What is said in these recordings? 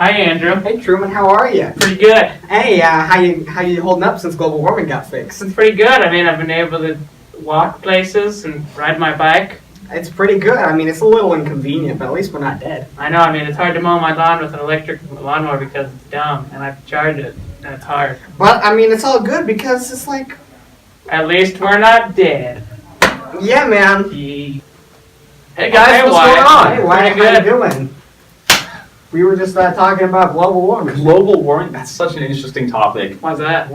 Hi, Andrew. Hey, Truman, how are you? Pretty good. Hey, how you holding up since global warming got fixed? It's pretty good. I mean, I've been able to walk places and ride my bike. It's pretty good. I mean, it's a little inconvenient, but at least we're not dead. I know. I mean, it's hard to mow my lawn with an electric lawnmower because it's dumb, and I have to charge it, and it's hard. But I mean, it's all good because it's like, At least we're not dead. yeah, man. Hey Guys, what's going on? Hey, Pretty how you good. doing? We were just talking about global warming. Global warming? That's such an interesting topic. Why's that?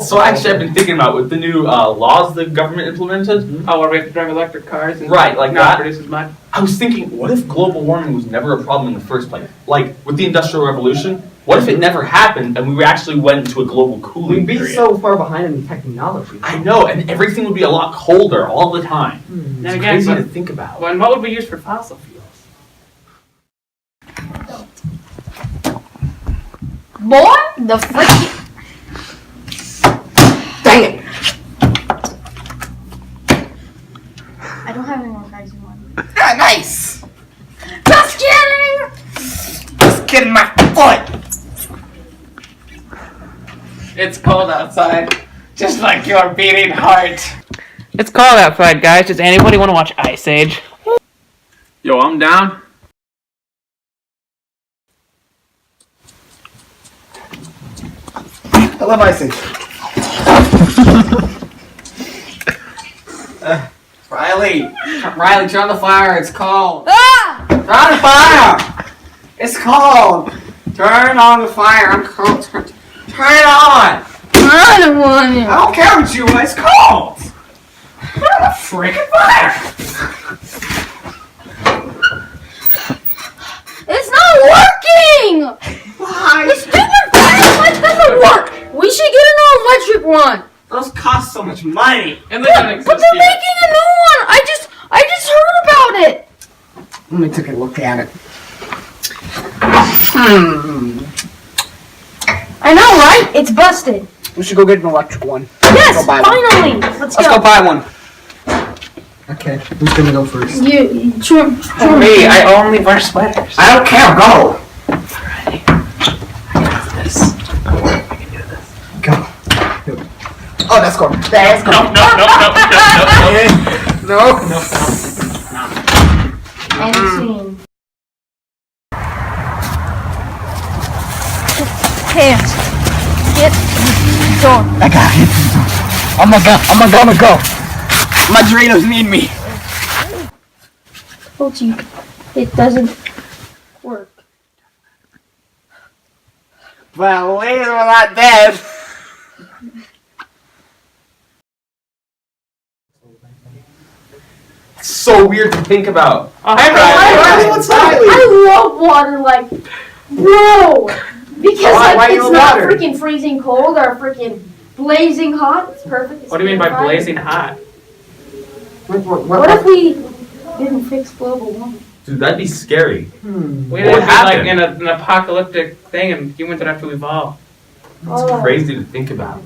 So actually I've been thinking about with the new laws the government implemented. Oh, where we have to drive electric cars and Right, like not that. produce as much. I was thinking, what if global warming was never a problem in the first place? Like, with the Industrial Revolution, what if it never happened and we actually went into a global cooling We'd be period? so far behind in technology. I know, and everything would be a lot colder all the time. Then It's again, crazy but- to think about. Well, and what would we use for fossil fuels? Boy, the freaking... Dang it! I don't have any more cards you want. Ah, nice! Just kidding! Just kidding, my foot! It's cold outside, just like your beating heart. It's cold outside, guys. Does anybody want to watch Ice Age? Yo, I'm down. I love Ice Age. Riley, turn on the fire. It's cold. Ah! Turn on the fire! It's cold! Turn on the fire. I'm cold. Turn it on! I don't want it. I don't care what you want. It's cold! Turn on the freaking fire! It's not working! Why? The stupid flashlight doesn't work! We should get an electric one! Those cost so much money. And they don't exist But they're yet. making a new one! I just heard about it! Let me take a look at it. I know, right? It's busted. We should go get an electric one. Yes, Go buy one. finally! Let's Let's go go. buy one. Okay, who's gonna go first? You Trim. Me, I only wear sweaters. I don't care, go! Alright. I got this. I can do this. Go. Oh, that's cool. That's cool. No. And scene. Hands. Get door. I got it. I'm gonna go. My Doritos need me. Told you. It doesn't work. Well, at least we're not dead. It's so weird to think about. Oh, Hey, Riley, what's Riley? I love water, like, bro. Because Why like you it's love not water? freaking freezing cold or freaking blazing hot. It's perfect. It's What do you mean by fine. blazing hot? What if we didn't fix global warming? Dude, that'd be scary. We What live like happened? in an apocalyptic thing, and humans would have to evolve. Oh. Crazy to think about.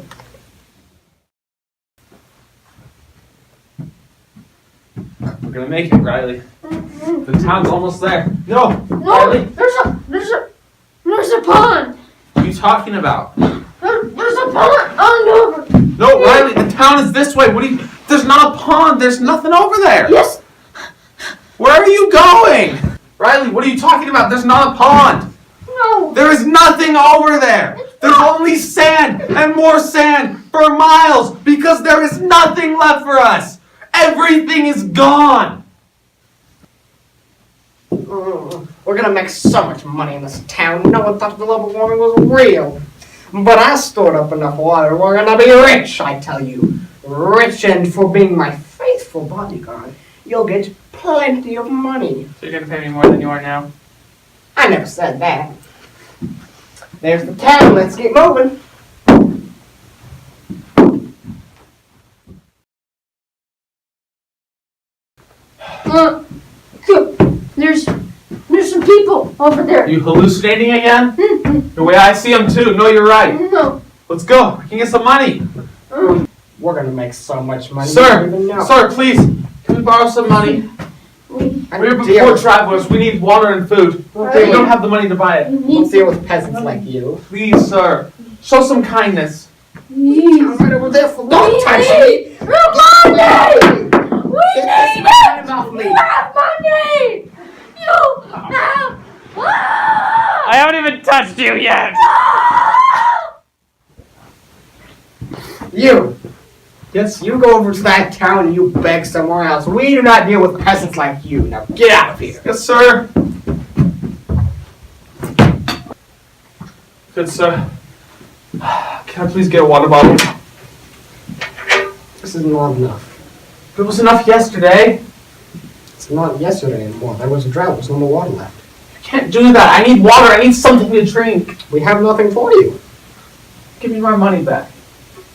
We're gonna make it, Riley. The town's almost there. No! No, Riley, there's a pond. what are you talking about? There's a pond. Oh no. No, Riley, the town is this way. What do you... There's not a pond. There's nothing over there. Yes. Where are you going? Riley, what are you talking about? There's not a pond. No. There is nothing over there. There's only sand and more sand for miles because there is nothing left for us. Everything is gone. We're gonna make so much money in this town. No one thought global warming was real. But I stored up enough water. We're gonna be rich, I tell you. Rich, and for being my faithful bodyguard, you'll get plenty of money. So you're gonna pay me more than you are now. I never said that. There's the town. Let's get moving. There's some people over there. Are you hallucinating again? The way I see them too. No, you're right. No. Let's go. We can get some money. We're gonna make so much money. you Sir, don't even know. sir, please. Can we borrow some money? We We're poor travelers. We need water and food. We'll We deal don't with, have the money to buy it. we'll deal with peasants like you. Please, sir, show some kindness. I'm right over there for don't touch me! Money! We Get this need money it! off me! You have money! You have... I haven't even touched you yet. You! Yes. You go over to that town and you beg somewhere else. We do not deal with peasants like you. Now get out of here. Yes, sir. Good, sir. Can I please get a water bottle? This is not enough. It was enough yesterday. It's not yesterday anymore. There was a drought. There's no more water left. I can't do that. I need water. I need something to drink. We have nothing for you. Give me my money back.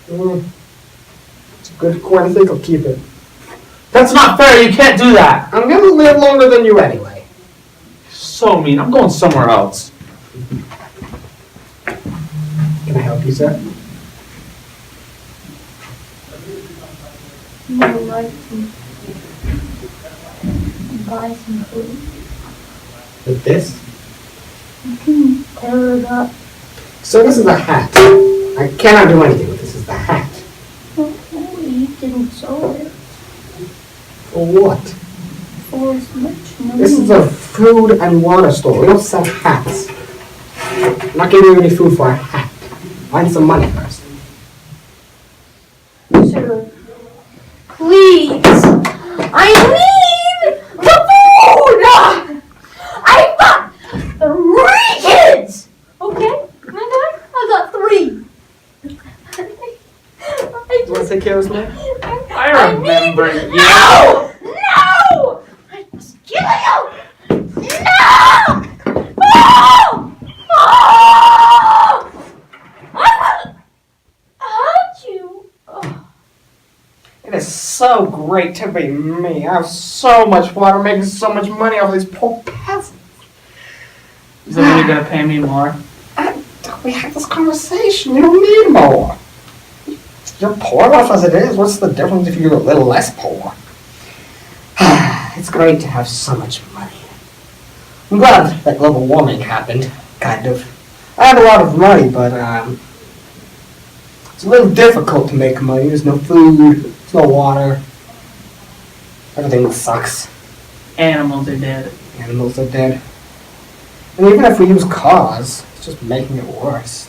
It's a good coin. I think I'll keep it. That's not fair. You can't do that. I'm gonna live longer than you anyway. You're so mean. I'm going somewhere else. Can I help you, sir? You would like to buy some food? With this? You can tear it up. So this is a hat. I cannot do anything with this. Is the hat. Oh, you didn't sew it For what? for as much money. This is a food and water store. We don't sell hats. I'm not giving you any food for a hat. Find some money first. Sir, please. I need the food! I've got 3 kids! Okay? I got 3. You want to take care of this man? I remember you. No! No! I must kill you! No! Oh! Oh! I will hurt you. Oh. It is so great to be me. I have so much water, making so much money off these poor peasants. Is somebody gonna pay me more? We had this conversation. You don't need more. You're poor enough as it is. What's the difference if you're a little less poor? It's great to have so much money. I'm glad that global warming happened, kind of. I had a lot of money, but it's a little difficult to make money. There's no food, there's no water. Everything sucks. Animals are dead. Animals are dead. And even if we use cars, it's just making it worse.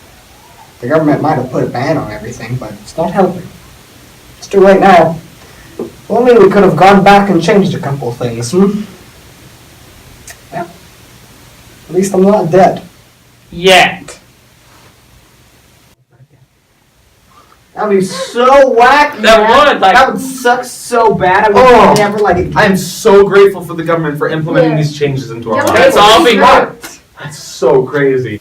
The government might have put a ban on everything, but it's not helping. It's too late now. If only we could have gone back and changed a couple of things, Yeah. At least I'm not dead. Yet. That would be so wacky. That would suck so bad. I would never like it. I am so grateful for the government for implementing these changes into our Yeah, lives. It's all because. That's so crazy.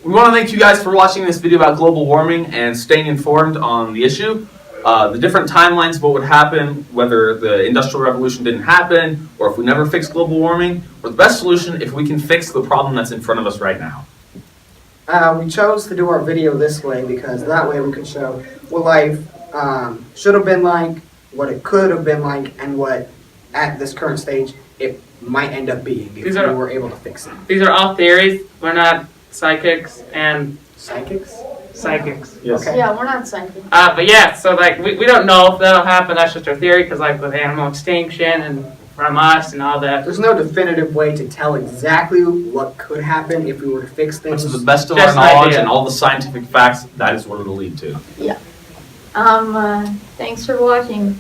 We want to thank you guys for watching this video about global warming and staying informed on the issue. The different timelines of what would happen, whether the Industrial Revolution didn't happen, or if we never fix global warming, or the best solution if we can fix the problem that's in front of us right now. We chose to do our video this way because that way we could show what life should have been like, what it could have been like, and what, at this current stage, it might end up being if we were able to fix it. These are all theories. We're not psychics and Psychics? psychics. Yes. Okay. Yeah, we're not psychic. But yeah, so like we don't know if that'll happen. That's just our theory, because like with animal extinction and from us and all that. There's no definitive way to tell exactly what could happen if we were to fix But things. to the best of Just our an knowledge idea. and all the scientific facts, that is what it'll lead to. Thanks for watching.